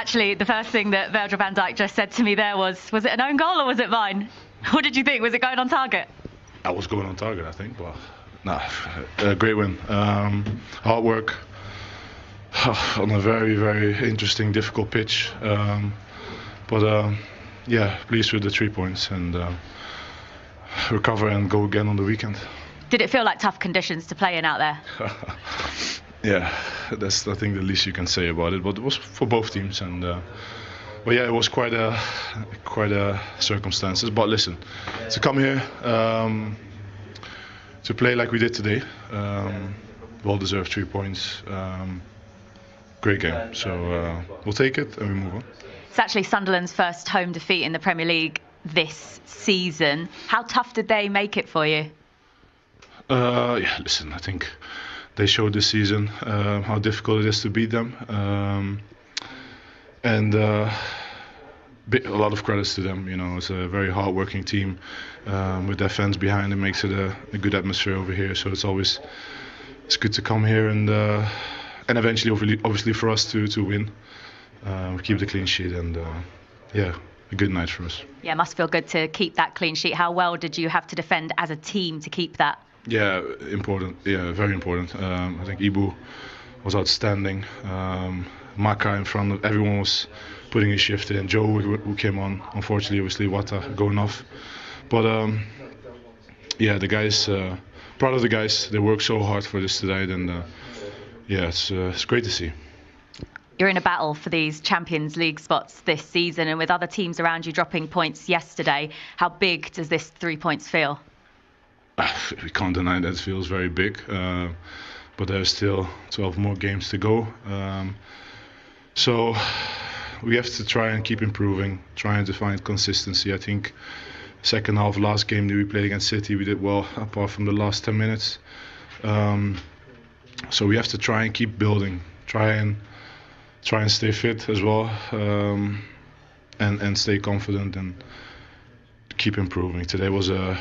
Actually, the first thing that Virgil van Dijk just said to me there was it an own goal or was it mine? What did you think? Was it going on target? I was going on target, I think, but a great win. Hard work on a very, very interesting, difficult pitch. Yeah, pleased with the 3 points and recover and go again on the weekend. Did it feel like tough conditions to play in out there? Yeah, that's I think the least you can say about it. But it was for both teams, and but yeah, it was quite a circumstances. But listen, to come here to play like we did today, well deserved 3 points. Great game. So we'll take it and we move on. It's actually Sunderland's first home defeat in the Premier League this season. How tough did they make it for you? Yeah, listen, I think they showed this season how difficult it is to beat them, and a lot of credits to them. You know, it's a very hard-working team with their fans behind. It makes it a good atmosphere over here. So it's good to come here and eventually, obviously, for us to win, keep the clean sheet and yeah, a good night for us. Yeah, it must feel good to keep that clean sheet. How well did you have to defend as a team to keep that? Yeah, important. Yeah, very important. I think Ibu was outstanding. Maka in front of everyone was putting his shift in. Joe who came on. Unfortunately, obviously Wata going off. But yeah, the guys. Proud of the guys. They worked so hard for this tonight, and yeah, it's great to see. You're in a battle for these Champions League spots this season, and with other teams around you dropping points yesterday, how big does this 3 points feel? We can't deny that it feels very big, but there's still 12 more games to go. So we have to try and keep improving, trying to find consistency. I think second half last game that we played against City, we did well apart from the last 10 minutes. So we have to try and keep building, try and stay fit as well, and stay confident and keep improving. Today was a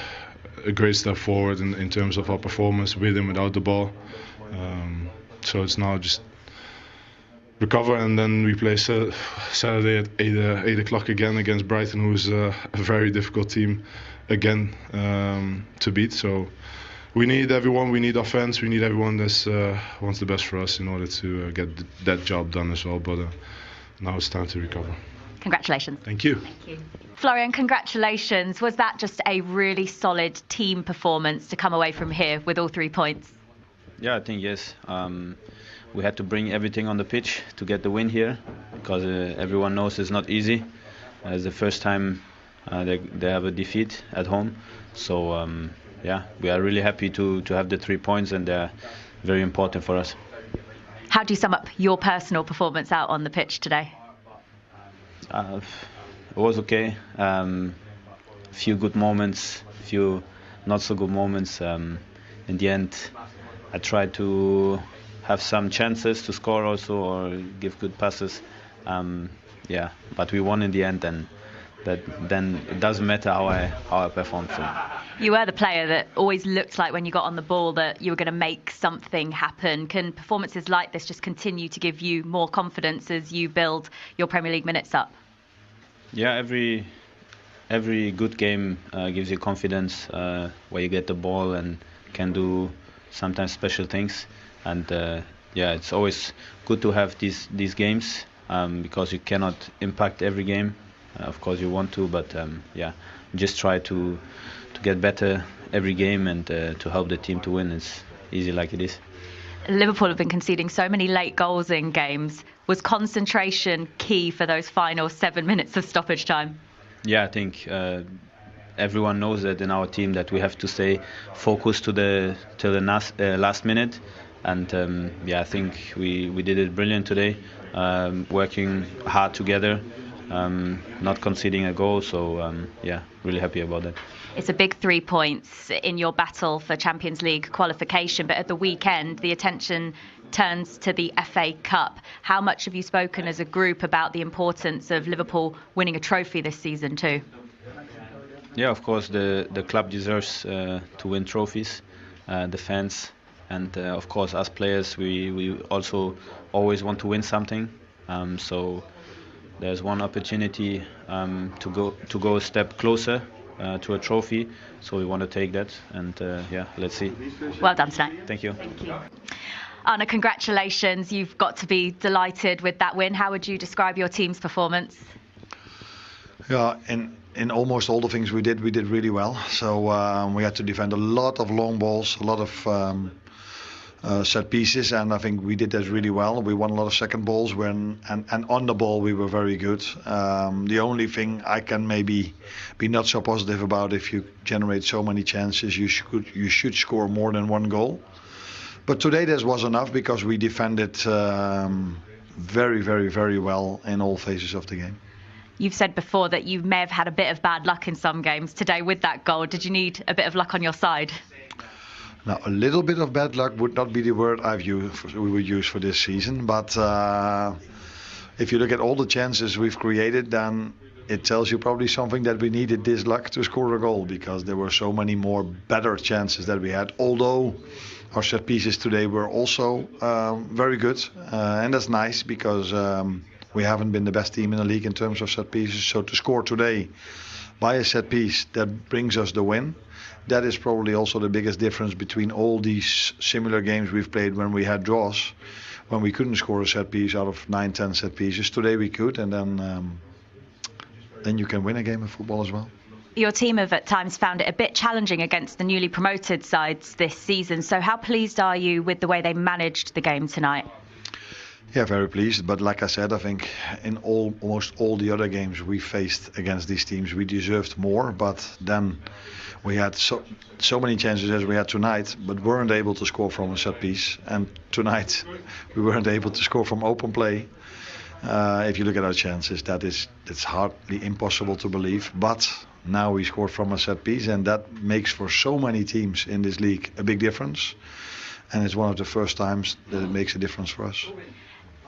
great step forward in terms of our performance with and without the ball. So it's now just recover, and then we play Saturday at 8 o'clock again against Brighton, who's a very difficult team again to beat. So we need everyone, we need our fans, we need everyone that wants the best for us in order to get that job done as well. But now it's time to recover. Congratulations. Thank you. Thank you. Florian, congratulations. Was that just a really solid team performance to come away from here with all 3 points? Yeah, I think yes. We had to bring everything on the pitch to get the win here, because everyone knows it's not easy. It's the first time they have a defeat at home. So yeah, we are really happy to have the 3 points, and they're very important for us. How do you sum up your personal performance out on the pitch today? It was okay. Few good moments, few not so good moments. In the end, I tried to have some chances to score also or give good passes. Yeah, but we won in the end, and then it doesn't matter how I performed. So. You were the player that always looked like when you got on the ball that you were going to make something happen. Can performances like this just continue to give you more confidence as you build your Premier League minutes up? Yeah, every good game gives you confidence where you get the ball and can do sometimes special things. And yeah, it's always good to have these games because you cannot impact every game. Of course you want to, but yeah, just try to get better every game and to help the team to win. It's easy like it is. Liverpool have been conceding so many late goals in games. Was concentration key for those final 7 minutes of stoppage time? Yeah, I think everyone knows that in our team that we have to stay focused till the last minute. And yeah, I think we did it brilliant today, working hard together, not conceding a goal. So yeah, really happy about that. It's a big 3 points in your battle for Champions League qualification, but at the weekend the attention turns to the FA Cup. How much have you spoken as a group about the importance of Liverpool winning a trophy this season too? Yeah, of course the club deserves to win trophies, the fans, and of course us players, we also always want to win something. So there's one opportunity to go a step closer to a trophy, so we want to take that, and yeah, let's see. Well done tonight. Thank you. Thank you. Arne, congratulations. You've got to be delighted with that win. How would you describe your team's performance? Yeah, in almost all the things we did really well. So we had to defend a lot of long balls, a lot of set pieces, and I think we did that really well. We won a lot of second balls and on the ball we were very good. The only thing I can maybe be not so positive about, if you generate so many chances, you should score more than one goal. But today this was enough because we defended very, very, very well in all phases of the game. You've said before that you may have had a bit of bad luck in some games. Today with that goal, did you need a bit of luck on your side? Now, a little bit of bad luck would not be the word we would use for this season, but if you look at all the chances we've created, then it tells you probably something that we needed this luck to score a goal, because there were so many more better chances that we had, although our set pieces today were also very good, and that's nice because we haven't been the best team in the league in terms of set pieces, so to score today by a set piece that brings us the win, that is probably also the biggest difference between all these similar games we've played when we had draws, when we couldn't score a set piece out of 9-10 set pieces. Today we could, and then you can win a game of football as well. Your team have at times found it a bit challenging against the newly promoted sides this season. So how pleased are you with the way they managed the game tonight? Yeah, very pleased. But like I said, I think in almost all the other games we faced against these teams, we deserved more. But then we had so many chances as we had tonight, but weren't able to score from a set piece. And tonight we weren't able to score from open play. If you look at our chances, it's hardly impossible to believe. But now we scored from a set piece, and that makes for so many teams in this league a big difference. And it's one of the first times that it makes a difference for us.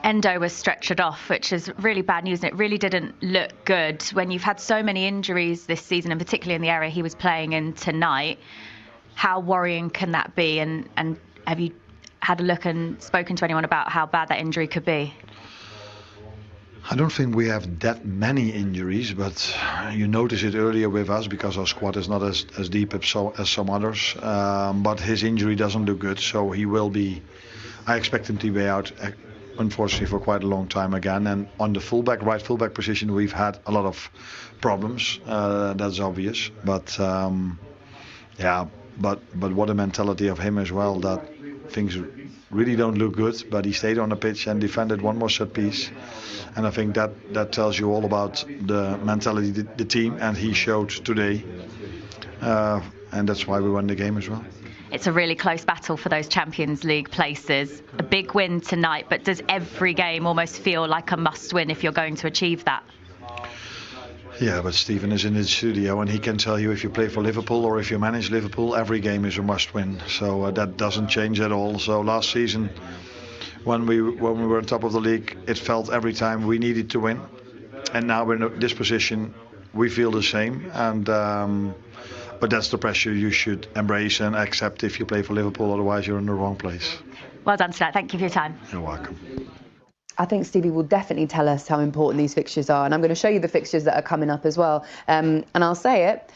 Endo was stretchered off, which is really bad news, and it really didn't look good when you've had so many injuries this season, and particularly in the area he was playing in tonight. How worrying can that be? And have you had a look and spoken to anyone about how bad that injury could be? I don't think we have that many injuries, but you notice it earlier with us because our squad is not as deep as some others. But his injury doesn't look good, so he will be. I expect him to be out, unfortunately, for quite a long time again. And on the right fullback position, we've had a lot of problems. That's obvious. But yeah, but what a mentality of him as well. That things really don't look good, but he stayed on the pitch and defended one more set piece. And I think that tells you all about the mentality, the team, and he showed today. And that's why we won the game as well. It's a really close battle for those Champions League places. A big win tonight, but does every game almost feel like a must-win if you're going to achieve that? Yeah, but Steven is in his studio and he can tell you if you play for Liverpool or if you manage Liverpool, every game is a must-win. So that doesn't change at all. So last season, when we were on top of the league, it felt every time we needed to win. And now we're in this position, we feel the same. And but that's the pressure you should embrace and accept if you play for Liverpool, otherwise you're in the wrong place. Well done tonight. Thank you for your time. You're welcome. I think Stevie will definitely tell us how important these fixtures are, and I'm going to show you the fixtures that are coming up as well. And I'll say it,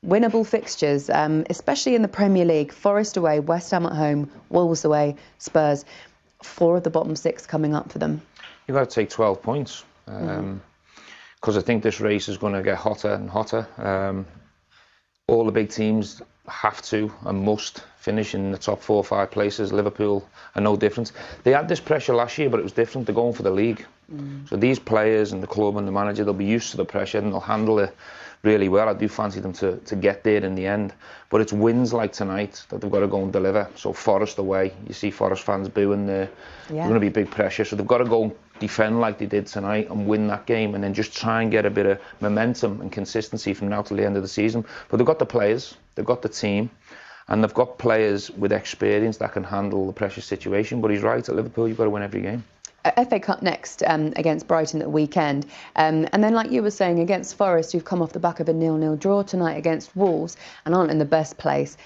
winnable fixtures, especially in the Premier League. Forest away, West Ham at home, Wolves away, Spurs. 4 of the bottom 6 coming up for them. You've got to take 12 points because I think this race is going to get hotter and hotter. All the big teams have to and must finish in the top 4 or 5 places. Liverpool are no different. They had this pressure last year, but it was different. They're going for the league. So these players and the club and the manager, they'll be used to the pressure and they'll handle it really well. I do fancy them to get there in the end. But it's wins like tonight that they've got to go and deliver. So Forest away, you see Forest fans booing there. Yeah. There's going to be big pressure. So they've got to go and defend like they did tonight and win that game, and then just try and get a bit of momentum and consistency from now till the end of the season. But they've got the players, they've got the team, and they've got players with experience that can handle the pressure situation. But he's right, at Liverpool you've got to win every game. FA Cup next against Brighton at the weekend. And then, like you were saying, against Forest, who've come off the back of a 0-0 draw tonight against Wolves and aren't in the best place.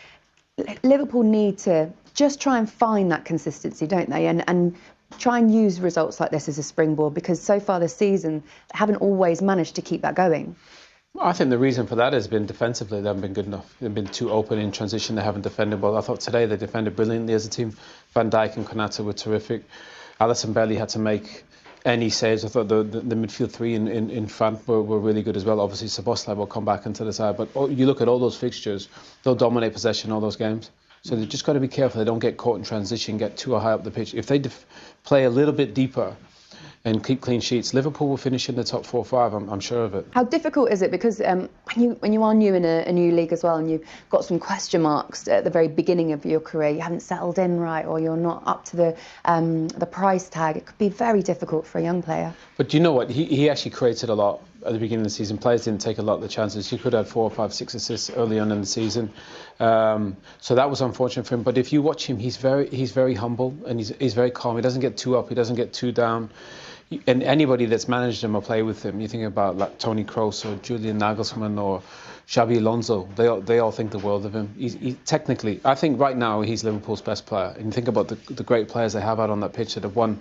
Liverpool need to just try and find that consistency, don't they? And try and use results like this as a springboard? Because so far this season, they haven't always managed to keep that going. I think the reason for that has been defensively. They haven't been good enough. They've been too open in transition. They haven't defended well. I thought today they defended brilliantly as a team. Van Dijk and Konate were terrific. Alisson barely had to make any saves. I thought the midfield three in front were really good as well. Obviously, Szoboszlai will come back into the side. But you look at all those fixtures, they'll dominate possession all those games. So they've just got to be careful they don't get caught in transition, get too high up the pitch. If they play a little bit deeper and keep clean sheets, Liverpool will finish in the top 4 or 5, I'm sure of it. How difficult is it? Because when you are new in a new league as well, and you've got some question marks at the very beginning of your career, you haven't settled in right, or you're not up to the price tag, it could be very difficult for a young player. But you know what? He actually created a lot at the beginning of the season. Players didn't take a lot of the chances. He could have 4, 5, 6 assists early on in the season. So that was unfortunate for him. But if you watch him, he's very humble and he's very calm. He doesn't get too up. He doesn't get too down. And anybody that's managed him or played with him, you think about like Toni Kroos or Julian Nagelsmann or Xabi Alonso, they all think the world of him. He technically, I think right now he's Liverpool's best player. And you think about the great players they have out on that pitch that have won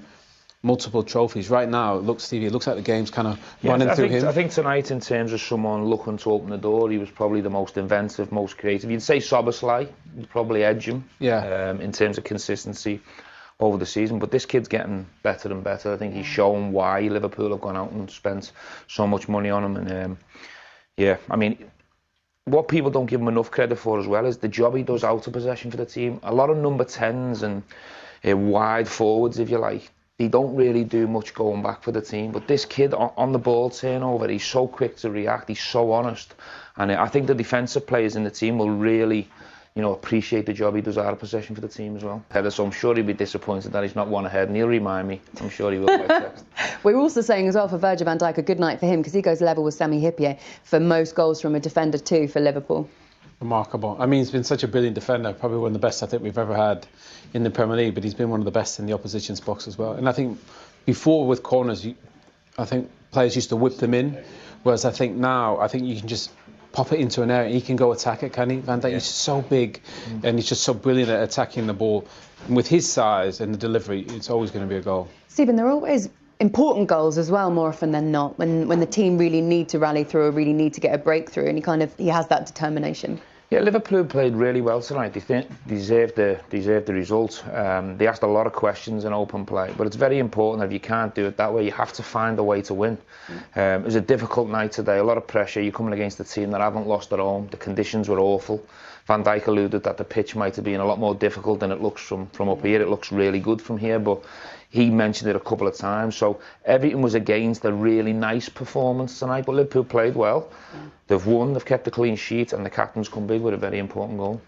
multiple trophies. Right now, it looks like the game's kind of running through him. I think tonight, in terms of someone looking to open the door, he was probably the most inventive, most creative. You'd say Szoboszlai would probably edge him in terms of consistency over the season, but this kid's getting better and better. I think he's shown why Liverpool have gone out and spent so much money on him. And I mean, what people don't give him enough credit for as well is the job he does out of possession for the team. A lot of number 10s and wide forwards, if you like, they don't really do much going back for the team. But this kid on the ball turnover, he's so quick to react, he's so honest. And I think the defensive players in the team will really appreciate the job he does out of possession for the team as well. So I'm sure he'll be disappointed that he's not one ahead, and he'll remind me. I'm sure he will by text. We're also saying as well for Virgil van Dijk, a good night for him, because he goes level with Sami Hyypiä for most goals from a defender too for Liverpool. Remarkable. I mean, he's been such a brilliant defender, probably one of the best I think we've ever had in the Premier League, but he's been one of the best in the opposition's box as well. And I think before with corners, I think players used to whip them in, whereas I think now, you can just pop it into an area. He can go attack it, can he? Van Dijk is so big and he's just so brilliant at attacking the ball. And with his size and the delivery, it's always going to be a goal. Stephen, they're always important goals as well, more often than not, when the team really need to rally through or really need to get a breakthrough, and he has that determination. Yeah, Liverpool played really well tonight. They deserved the result. They asked a lot of questions in open play, but it's very important that if you can't do it that way, you have to find a way to win. It was a difficult night today, a lot of pressure. You're coming against a team that haven't lost at home. The conditions were awful. Van Dijk alluded that the pitch might have been a lot more difficult than it looks from up here. It looks really good from here, but he mentioned it a couple of times. So everything was against a really nice performance tonight, but Liverpool played well. They've won, they've kept a clean sheet, and the captain's come big with a very important goal.